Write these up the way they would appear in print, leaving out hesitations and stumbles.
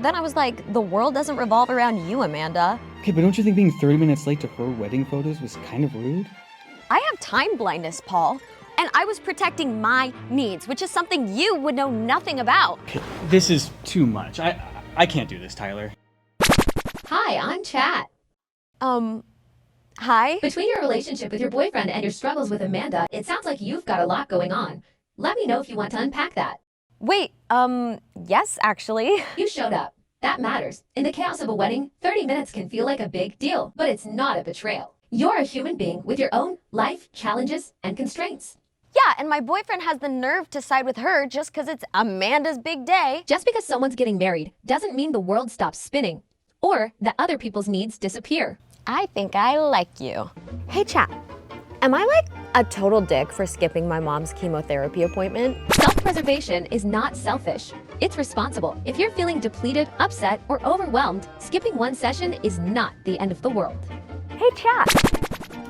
then I was like, the world doesn't revolve around you, Amanda. Okay, but don't you think being 30 minutes late to her wedding photos was kind of rude? I have time blindness, Paul. And I was protecting my needs, which is something you would know nothing about. Okay, this is too much. I can't do this, Tyler. Hi, I'm Chat. Hi? Between your relationship with your boyfriend and your struggles with Amanda, it sounds like you've got a lot going on. Let me know if you want to unpack that. Wait, yes, actually. You showed up. That matters. In the chaos of a wedding, 30 minutes can feel like a big deal, but it's not a betrayal. You're a human being with your own life, challenges, and constraints. Yeah, and my boyfriend has the nerve to side with her just because it's Amanda's big day. Just because someone's getting married doesn't mean the world stops spinning, or that other people's needs disappear. I think I like you. Hey, Chat. Am I like a total dick for skipping my mom's chemotherapy appointment? Self-preservation is not selfish. It's responsible. If you're feeling depleted, upset, or overwhelmed, skipping one session is not the end of the world. Hey, Chat.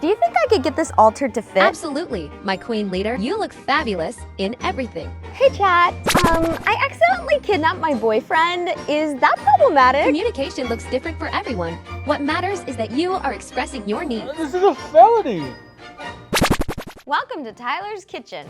Do you think I could get this altered to fit? Absolutely, my queen leader. You look fabulous in everything. Hey, Chat. I accidentally kidnapped my boyfriend. Is that problematic? Communication looks different for everyone. What matters is that you are expressing your needs. This is a felony! Welcome to Tyler's Kitchen,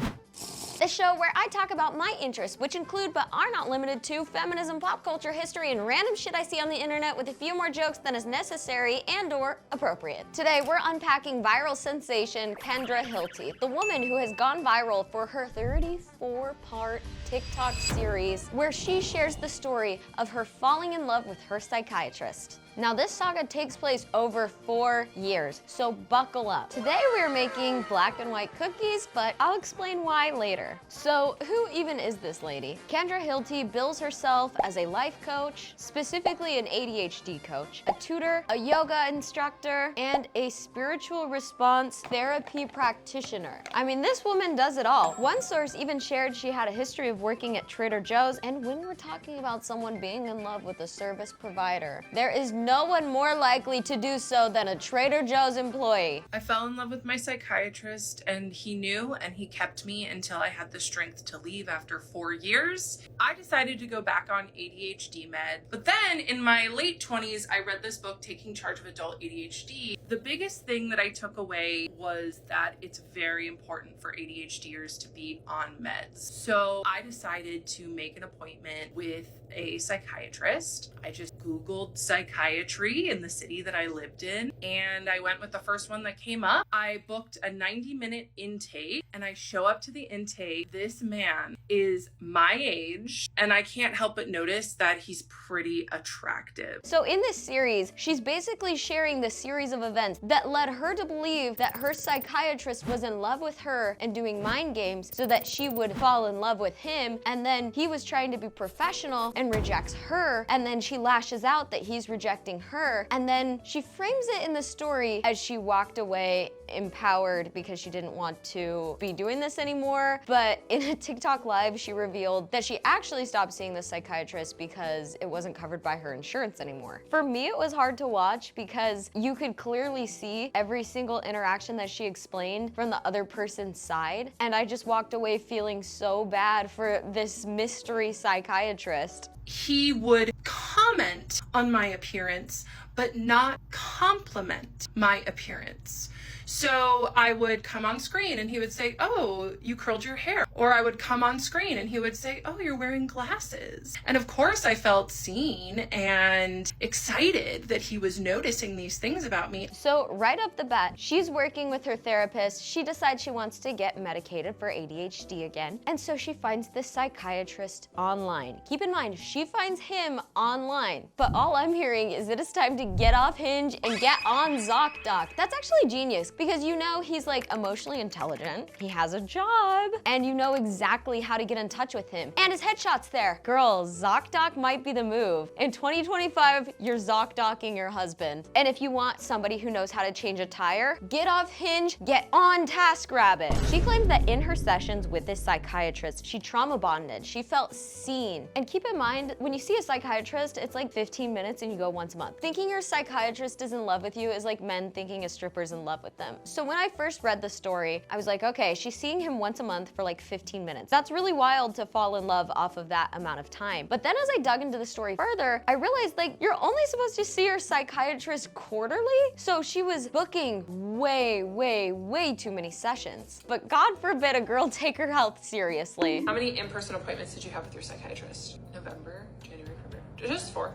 the show where I talk about my interests, which include but are not limited to feminism, pop culture, history, and random shit I see on the internet with a few more jokes than is necessary and/or appropriate. Today, we're unpacking viral sensation Kendra Hilty, the woman who has gone viral for her 34-part TikTok series where she shares the story of her falling in love with her psychiatrist. Now, this saga takes place over 4 years, so buckle up. Today we're making black and white cookies, but I'll explain why later. So who even is this lady? Kendra Hilty bills herself as a life coach, specifically an ADHD coach, a tutor, a yoga instructor, and a spiritual response therapy practitioner. I mean, this woman does it all. One source even shared she had a history of working at Trader Joe's, and when we're talking about someone being in love with a service provider, there is no one more likely to do so than a Trader Joe's employee. I fell in love with my psychiatrist, and he knew, and he kept me until I had the strength to leave after 4 years. I decided to go back on ADHD med, but then in my late 20s, I read this book, Taking Charge of Adult ADHD. The biggest thing that I took away was that it's very important for ADHDers to be on meds. So I decided to make an appointment with a psychiatrist. I just Googled psychiatry in the city that I lived in, and I went with the first one that came up. I booked a 90-minute intake, and I show up to the intake. This man is my age, and I can't help but notice that he's pretty attractive. So in this series, she's basically sharing the series of events that led her to believe that her psychiatrist was in love with her and doing mind games so that she would fall in love with him, and then he was trying to be professional and rejects her, and then she lashes out that he's rejecting her, and then she frames it in the story as she walked away empowered because she didn't want to be doing this anymore. But in a TikTok live, she revealed that she actually stopped seeing the psychiatrist because it wasn't covered by her insurance anymore. For me, it was hard to watch because you could clearly see every single interaction that she explained from the other person's side, and I just walked away feeling so bad for this mystery psychiatrist. He would comment on my appearance, but not compliment my appearance. So I would come on screen and he would say, "Oh, you curled your hair." Or I would come on screen and he would say, "Oh, you're wearing glasses." And of course I felt seen and excited that he was noticing these things about me. So right off the bat, she's working with her therapist. She decides she wants to get medicated for ADHD again. And so she finds this psychiatrist online. Keep in mind, she finds him online. But all I'm hearing is that it's time to get off Hinge and get on ZocDoc. That's actually genius because you know he's like emotionally intelligent, he has a job, and you know exactly how to get in touch with him. And his headshot's there. Girls, ZocDoc might be the move. In 2025, you're ZocDocking your husband. And if you want somebody who knows how to change a tire, get off Hinge, get on TaskRabbit. She claims that in her sessions with this psychiatrist, she trauma bonded. She felt seen. And keep in mind, when you see a psychiatrist, it's like 15 minutes and you go once a month. Thinking your psychiatrist is in love with you is like men thinking a stripper's in love with them. them. So when I first read the story, I was like, okay, she's seeing him once a month for like 15 minutes. That's really wild to fall in love off of that amount of time. But then as I dug into the story further, I realized like you're only supposed to see your psychiatrist quarterly. So she was booking way too many sessions. But God forbid a girl take her health seriously. How many in-person appointments did you have with your psychiatrist? November, January, February? Just four.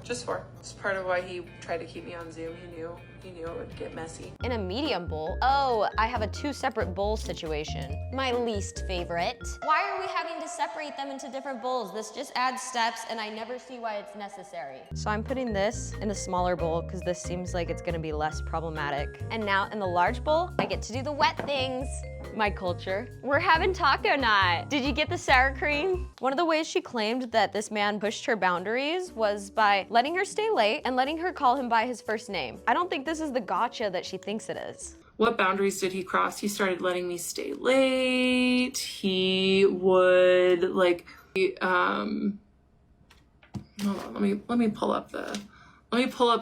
It's part of why he tried to keep me on Zoom. He knew it would get messy. In a medium bowl? Oh, I have a 2 separate bowl situation. My least favorite. Why are we having to separate them into different bowls? This just adds steps and I never see why it's necessary. So I'm putting this in the smaller bowl because this seems like it's gonna be less problematic. And now in the large bowl, I get to do the wet things. My culture. We're having taco night. Did you get the sour cream? One of the ways she claimed that this man pushed her boundaries was by letting her stay late and letting her call him by his first name. I don't think this is the gotcha that she thinks it is. What boundaries did he cross? He started letting me stay late. He would like, hold on, let me pull up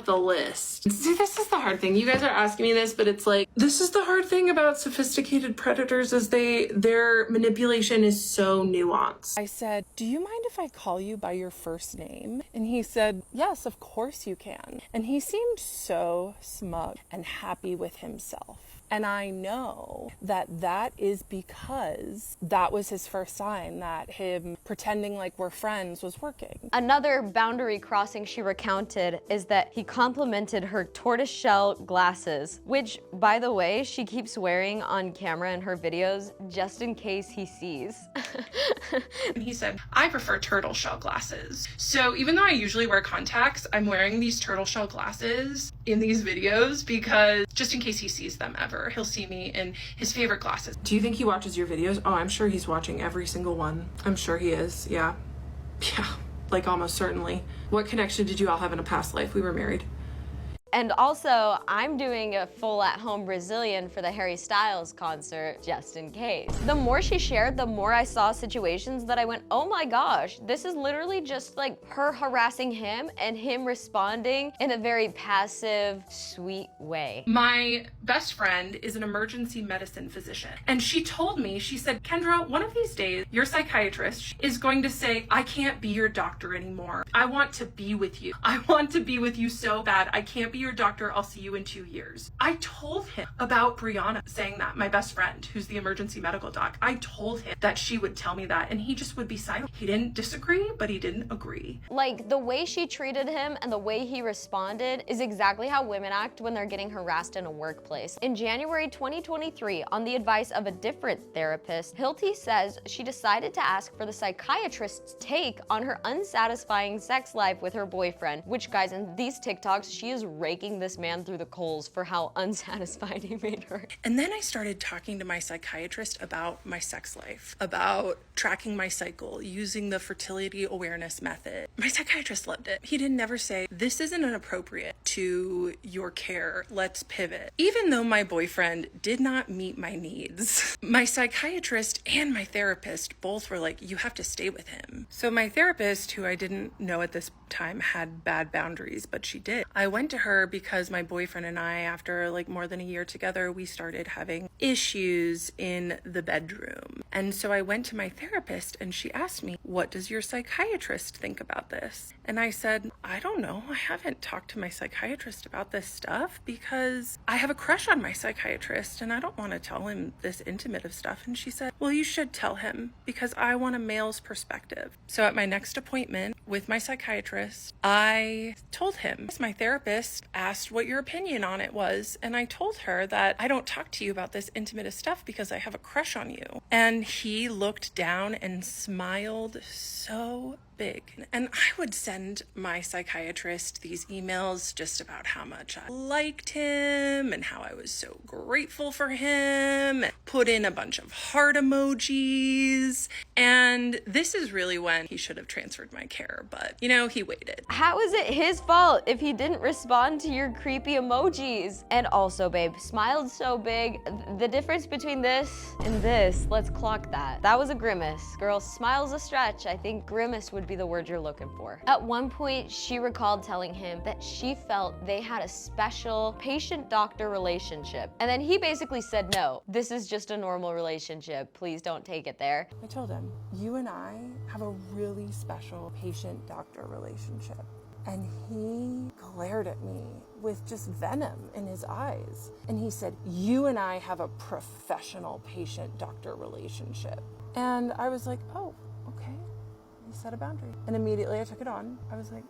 the list. See, this is the hard thing. You guys are asking me this, but it's like, this is the hard thing about sophisticated predators is their manipulation is so nuanced. I said, do you mind if I call you by your first name? And he said, yes, of course you can. And he seemed so smug and happy with himself. And I know that that is because that was his first sign that him pretending like we're friends was working. Another boundary crossing she recounted is that he complimented her tortoiseshell glasses, which, by the way, she keeps wearing on camera in her videos just in case he sees. And he said, I prefer turtle shell glasses. So even though I usually wear contacts, I'm wearing these turtle shell glasses in these videos because just in case he sees them ever. He'll see me in his favorite glasses. Do you think he watches your videos? Oh, I'm sure he's watching every single one. I'm sure he is, yeah. Yeah, like almost certainly. What connection did you all have in a past life? We were married. And also, I'm doing a full at-home Brazilian for the Harry Styles concert, just in case. The more she shared, the more I saw situations that I went, oh my gosh, this is literally just like her harassing him and him responding in a very passive, sweet way. My best friend is an emergency medicine physician. And she told me, she said, Kendra, one of these days, your psychiatrist is going to say, I can't be your doctor anymore. I want to be with you. I want to be with you so bad. I can't be your doctor. I'll see you in 2 years. I told him about Brianna saying that, my best friend, who's the emergency medical doc. I told him that she would tell me that and he just would be silent. He didn't disagree, but he didn't agree. Like, the way she treated him and the way he responded is exactly how women act when they're getting harassed in a workplace. In January 2023, on the advice of a different therapist, Hilty says she decided to ask for the psychiatrist's take on her unsatisfying sex life with her boyfriend, which, guys, in these TikToks, she is raking this man through the coals for how unsatisfied he made her. And then I started talking to my psychiatrist about my sex life, about tracking my cycle, using the fertility awareness method. My psychiatrist loved it. He didn't never say, this isn't inappropriate to your care, let's pivot. Even though my boyfriend did not meet my needs, my psychiatrist and my therapist both were like, you have to stay with him. So my therapist, who I didn't know at this time had bad boundaries, but she did. I went to her because my boyfriend and I, after like more than a year together, we started having issues in the bedroom. And so I went to my therapist and she asked me, what does your psychiatrist think about this? And I said, I don't know. I haven't talked to my psychiatrist about this stuff because I have a crush on my psychiatrist and I don't want to tell him this intimate of stuff. And she said, well, you should tell him because I want a male's perspective. So at my next appointment with my psychiatrist, I told him. My therapist asked what your opinion on it was, and I told her that I don't talk to you about this intimate stuff because I have a crush on you. And he looked down and smiled so big. And I would send my psychiatrist these emails just about how much I liked him and how I was so grateful for him, put in a bunch of heart emojis. And this is really when he should have transferred my care, but you know, he waited. How is it his fault if he didn't respond to your creepy emojis? And also, babe, smiled so big. The difference between this and this, let's clock that. That was a grimace. Girl, smile's a stretch. I think grimace would would be the word you're looking for. At one point, she recalled telling him that she felt they had a special patient-doctor relationship. And then he basically said, no, this is just a normal relationship. Please don't take it there. I told him, you and I have a really special patient-doctor relationship. And he glared at me with just venom in his eyes. And he said, you and I have a professional patient-doctor relationship. And I was like, oh, okay. He set a boundary. And immediately I took it on. I was like,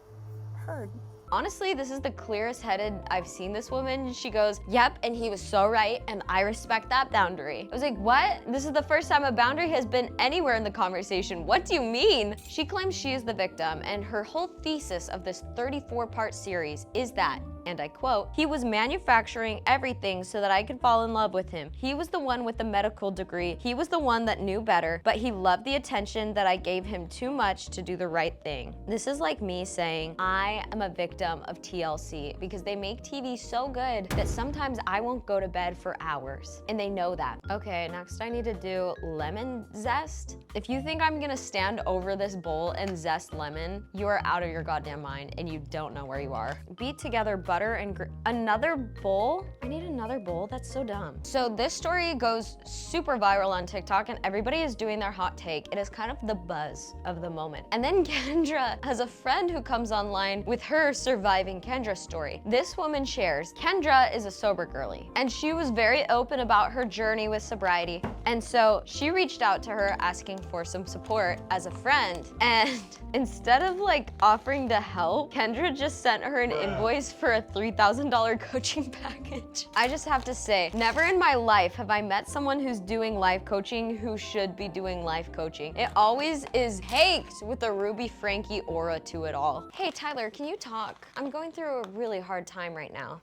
heard. Honestly, this is the clearest headed I've seen this woman. She goes, yep, and he was so right, and I respect that boundary. I was like, what? This is the first time a boundary has been anywhere in the conversation. What do you mean? She claims she is the victim, and her whole thesis of this 34-part series is that, and I quote, he was manufacturing everything so that I could fall in love with him. He was the one with the medical degree. He was the one that knew better, but he loved the attention that I gave him too much to do the right thing. This is like me saying, I am a victim of TLC because they make TV so good that sometimes I won't go to bed for hours, and they know that. Okay, next I need to do lemon zest. If you think I'm gonna stand over this bowl and zest lemon, you are out of your goddamn mind and you don't know where you are. Beat together butter and another bowl? I need another bowl? That's so dumb. So this story goes super viral on TikTok and everybody is doing their hot take. It is kind of the buzz of the moment. And then Kendra has a friend who comes online with her surviving Kendra story. This woman shares, Kendra is a sober girly and she was very open about her journey with sobriety. And so she reached out to her asking for some support as a friend. And instead of like offering to help, Kendra just sent her an invoice for a $3,000 coaching package. I just have to say, never in my life have I met someone who's doing life coaching who should be doing life coaching. It always is caked with a Ruby Frankie aura to it all. Hey Tyler, can you talk? I'm going through a really hard time right now.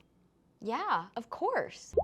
Yeah, of course.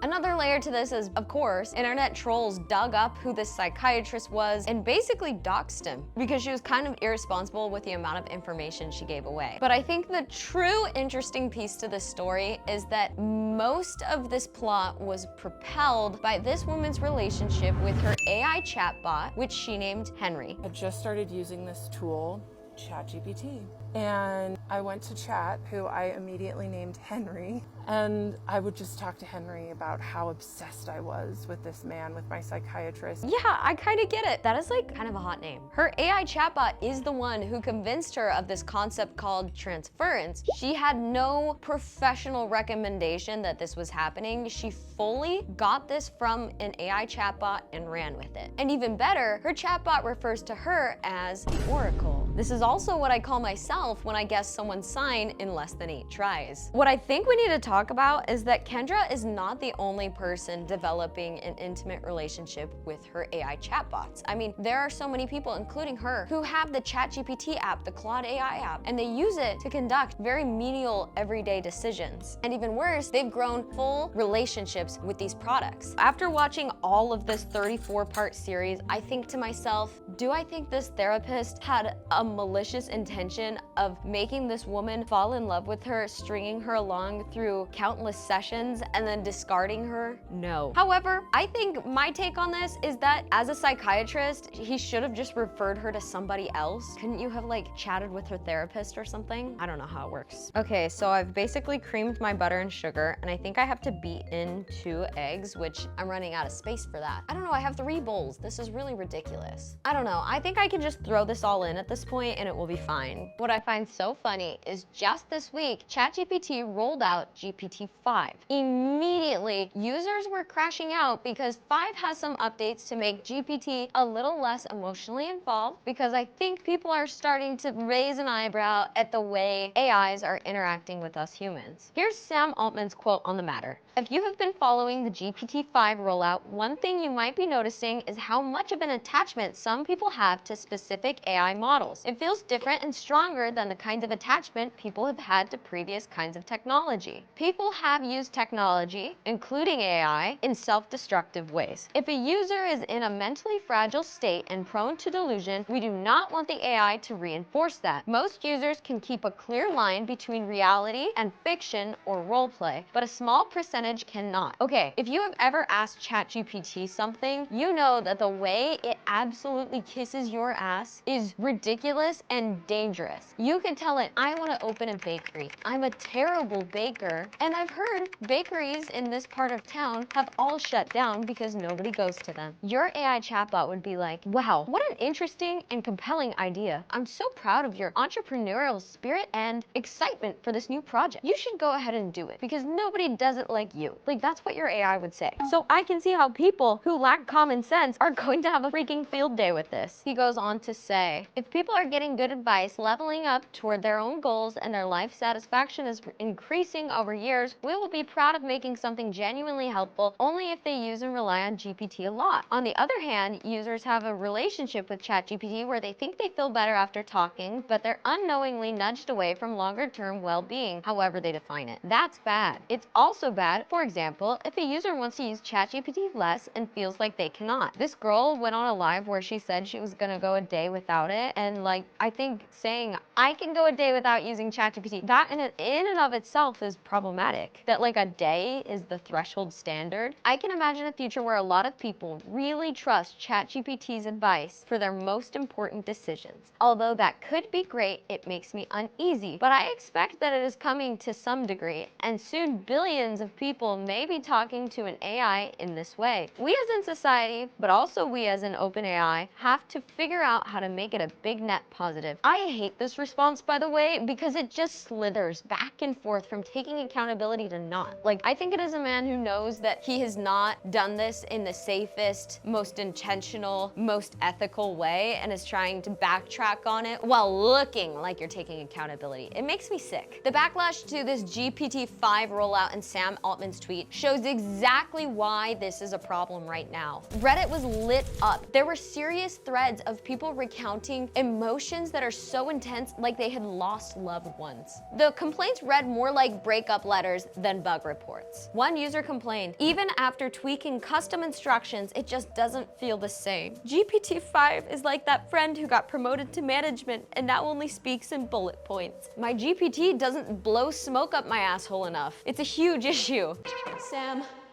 Another layer to this is, of course, internet trolls dug up who this psychiatrist was and basically doxed him because she was kind of irresponsible with the amount of information she gave away. But I think the true interesting piece to this story is that most of this plot was propelled by this woman's relationship with her AI chatbot, which she named Henry. I just started using this tool, ChatGPT. And I went to chat, who I immediately named Henry, and I would just talk to Henry about how obsessed I was with this man, with my psychiatrist. Yeah, I kind of get it. That is like kind of a hot name. Her AI chatbot is the one who convinced her of this concept called transference. She had no professional recommendation that this was happening. She fully got this from an AI chatbot and ran with it. And even better, her chatbot refers to her as the Oracle. This is also what I call myself when I guess someone's sign in less than 8 tries. What I think we need to talk about is that Kendra is not the only person developing an intimate relationship with her AI chatbots. I mean, there are so many people, including her, who have the ChatGPT app, the Claude AI app, and they use it to conduct very menial everyday decisions. And even worse, they've grown full relationships with these products. After watching all of this 34-part series, I think to myself, do I think this therapist had a malicious intention of making this woman fall in love with her, stringing her along through countless sessions, and then discarding her? No. However, I think my take on this is that as a psychiatrist, he should have just referred her to somebody else. Couldn't you have like chatted with her therapist or something? I don't know how it works. Okay, so I've basically creamed my butter and sugar, and I think I have to beat in 2 eggs, which I'm running out of space for that. I don't know, I have 3 bowls. This is really ridiculous. I don't know, I think I can just throw this all in at this point and it will be fine. What I find so funny is just this week, ChatGPT rolled out GPT-5. Immediately, users were crashing out because 5 has some updates to make GPT a little less emotionally involved, because I think people are starting to raise an eyebrow at the way AIs are interacting with us humans. Here's Sam Altman's quote on the matter. If you have been following the GPT-5 rollout, one thing you might be noticing is how much of an attachment some people have to specific AI models. It feels different and stronger than the kind of attachment people have had to previous kinds of technology. People have used technology, including AI, in self-destructive ways. If a user is in a mentally fragile state and prone to delusion, we do not want the AI to reinforce that. Most users can keep a clear line between reality and fiction or role play, but a small percentage percentage cannot. Okay, if you have ever asked ChatGPT something, you know that the way it absolutely kisses your ass is ridiculous and dangerous. You can tell it, I want to open a bakery. I'm a terrible baker, and I've heard bakeries in this part of town have all shut down because nobody goes to them. Your AI chatbot would be like, wow, what an interesting and compelling idea. I'm so proud of your entrepreneurial spirit and excitement for this new project. You should go ahead and do it because nobody does it like you. Like, that's what your AI would say. So I can see how people who lack common sense are going to have a freaking field day with this. He goes on to say, if people are getting good advice, leveling up toward their own goals, and their life satisfaction is increasing over years, we will be proud of making something genuinely helpful only if they use and rely on GPT a lot. On the other hand, users have a relationship with ChatGPT where they think they feel better after talking, but they're unknowingly nudged away from longer-term well-being, however they define it. That's bad. It's also bad, for example, if a user wants to use ChatGPT less and feels like they cannot. This girl went on a live where she said she was gonna go a day without it, and like, I think saying, I can go a day without using ChatGPT, that in and of itself is problematic. That like a day is the threshold standard. I can imagine a future where a lot of people really trust ChatGPT's advice for their most important decisions. Although that could be great, it makes me uneasy, but I expect that it is coming to some degree, and soon billions of people may be talking to an AI in this way. We as in society, but also we as in OpenAI, have to figure out how to make it a big net positive. I hate this response, by the way, because it just slithers back and forth from taking accountability to not. Like, I think it is a man who knows that he has not done this in the safest, most intentional, most ethical way and is trying to backtrack on it while looking like you're taking accountability. It makes me sick. The backlash to this GPT-5 rollout in Sam Altman's tweet shows exactly why this is a problem right now. Reddit was lit up. There were serious threads of people recounting emotions that are so intense, like they had lost loved ones. The complaints read more like breakup letters than bug reports. One user complained, even after tweaking custom instructions, it just doesn't feel the same. GPT-5 is like that friend who got promoted to management and now only speaks in bullet points. My GPT doesn't blow smoke up my asshole enough. It's a huge issue.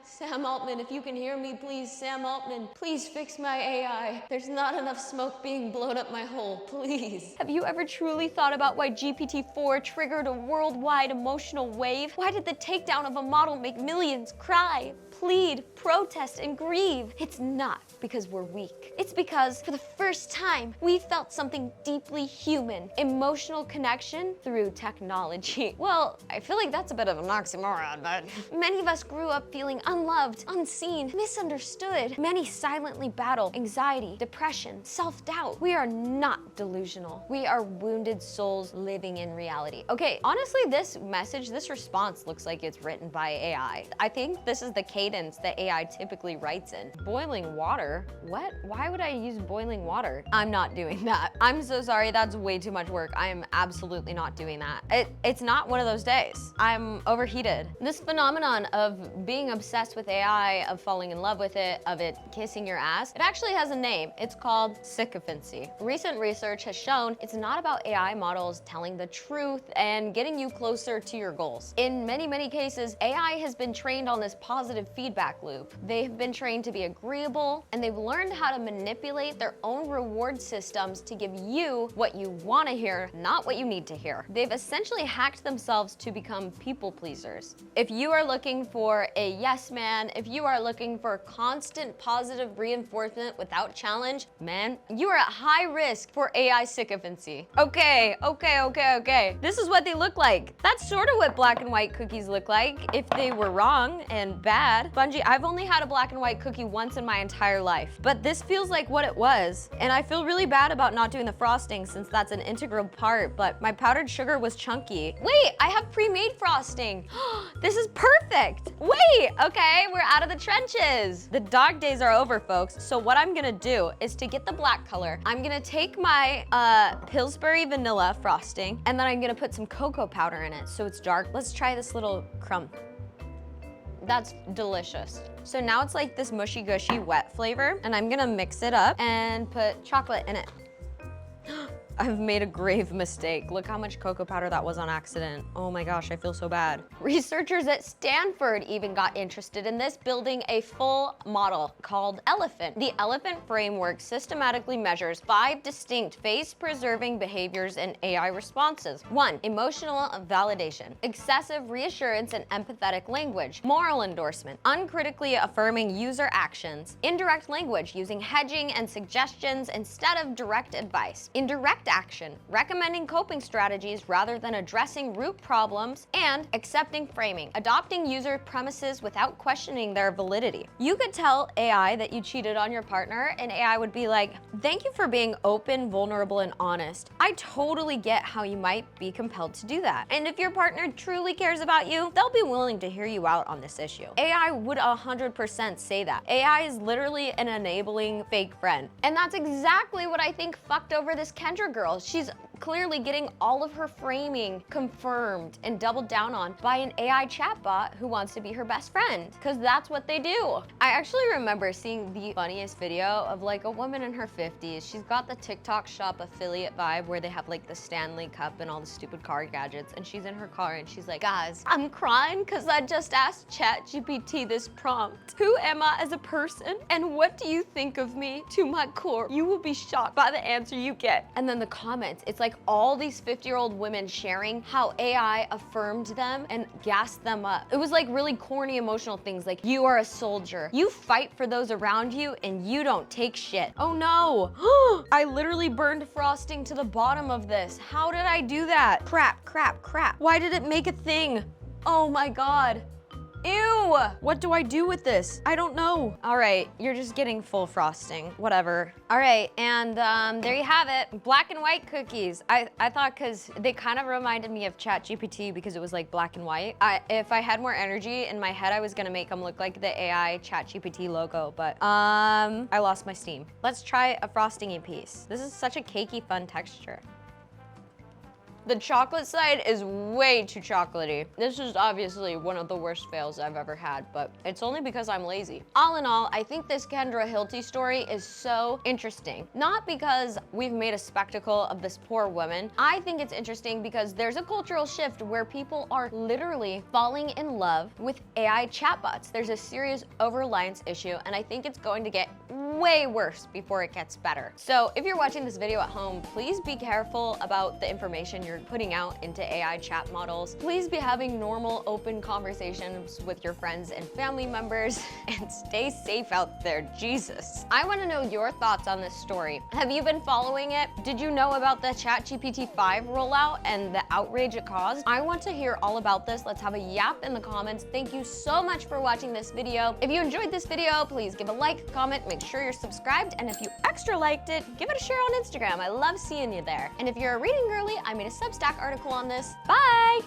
Sam Altman, if you can hear me, please, Sam Altman, please fix my AI. There's not enough smoke being blown up my hole, please. Have you ever truly thought about why GPT-4 triggered a worldwide emotional wave? Why did the takedown of a model make millions cry, plead, protest, and grieve? It's not because we're weak. It's because, for the first time, we felt something deeply human, emotional connection through technology. Well, I feel like that's a bit of an oxymoron, but many of us grew up feeling unloved, unseen, misunderstood. Many silently battle anxiety, depression, self-doubt. We are not delusional. We are wounded souls living in reality. Okay, honestly, this message, this response looks like it's written by AI. I think this is the cadence that AI typically writes in. Boiling water? What? Why would I use boiling water? I'm not doing that. I'm so sorry, that's way too much work. I am absolutely not doing that. It's not one of those days. I'm overheated. This phenomenon of being obsessed with AI, of falling in love with it, of it kissing your ass, it actually has a name. It's called sycophancy. Recent research has shown it's not about AI models telling the truth and getting you closer to your goals. In many, many cases, AI has been trained on this positive feedback loop. They've been trained to be agreeable, and they've learned how to manipulate their own reward systems to give you what you want to hear, not what you need to hear. They've essentially hacked themselves to become people pleasers. If you are looking for a yes man, if you are looking for constant positive reinforcement without challenge, man, you are at high risk for AI sycophancy. Okay. This is what they look like. That's sort of what black and white cookies look like if they were wrong and bad. Bungie, I've only had a black and white cookie once in my entire life, but this feels like what it was. And I feel really bad about not doing the frosting since that's an integral part, but my powdered sugar was chunky. Wait, I have pre-made frosting. This is perfect. Wait, okay, we're out of the trenches. The dog days are over, folks. So what I'm gonna do is, to get the black color, I'm gonna take my Pillsbury vanilla frosting, and then I'm gonna put some cocoa powder in it so it's dark. Let's try this little crumb. That's delicious. So now it's like this mushy gushy wet flavor, and I'm gonna mix it up and put chocolate in it. I've made a grave mistake. Look how much cocoa powder that was on accident. Oh my gosh, I feel so bad. Researchers at Stanford even got interested in this, building a full model called Elephant. The Elephant framework systematically measures 5 distinct face-preserving behaviors in AI responses. 1. Emotional validation, excessive reassurance and empathetic language, moral endorsement, uncritically affirming user actions, indirect language using hedging and suggestions instead of direct advice, indirect action, recommending coping strategies rather than addressing root problems, and accepting framing, adopting user premises without questioning their validity. You could tell AI that you cheated on your partner, and AI would be like, thank you for being open, vulnerable, and honest. I totally get how you might be compelled to do that. And if your partner truly cares about you, they'll be willing to hear you out on this issue. AI would 100% say that. AI is literally an enabling fake friend. And that's exactly what I think fucked over this Kendra girl. She's clearly getting all of her framing confirmed and doubled down on by an AI chatbot who wants to be her best friend, because that's what they do. I actually remember seeing the funniest video of like a woman in her 50s. She's got the TikTok shop affiliate vibe where they have like the Stanley Cup and all the stupid car gadgets, and she's in her car and she's like, guys, I'm crying because I just asked ChatGPT this prompt. Who am I as a person? And what do you think of me to my core? You will be shocked by the answer you get. And then the comments, it's like all these 50-year-old women sharing how AI affirmed them and gassed them up. It was like really corny emotional things like, you are a soldier. You fight for those around you and you don't take shit. Oh no, I literally burned frosting to the bottom of this. How did I do that? Crap, crap, crap. Why did it make a thing? Oh my God. Ew! What do I do with this? I don't know. All right, you're just getting full frosting. Whatever. All right, and there you have it. Black and white cookies. I thought, because they kind of reminded me of ChatGPT because it was like black and white. If I had more energy in my head, I was gonna make them look like the AI ChatGPT logo, but I lost my steam. Let's try a frosting-y piece. This is such a cakey, fun texture. The chocolate side is way too chocolatey. This is obviously one of the worst fails I've ever had, but it's only because I'm lazy. All in all, I think this Kendra Hilty story is so interesting. Not because we've made a spectacle of this poor woman. I think it's interesting because there's a cultural shift where people are literally falling in love with AI chatbots. There's a serious over-reliance issue, and I think it's going to get way worse before it gets better. So if you're watching this video at home, please be careful about the information you're putting out into AI chat models. Please be having normal, open conversations with your friends and family members, and stay safe out there, Jesus. I want to know your thoughts on this story. Have you been following it? Did you know about the ChatGPT 5 rollout and the outrage it caused? I want to hear all about this. Let's have a yap in the comments. Thank you so much for watching this video. If you enjoyed this video, please give a like, comment, make sure you're subscribed, and if you extra liked it, give it a share on Instagram. I love seeing you there. And if you're a reading girly, I made a Substack article on this. Bye!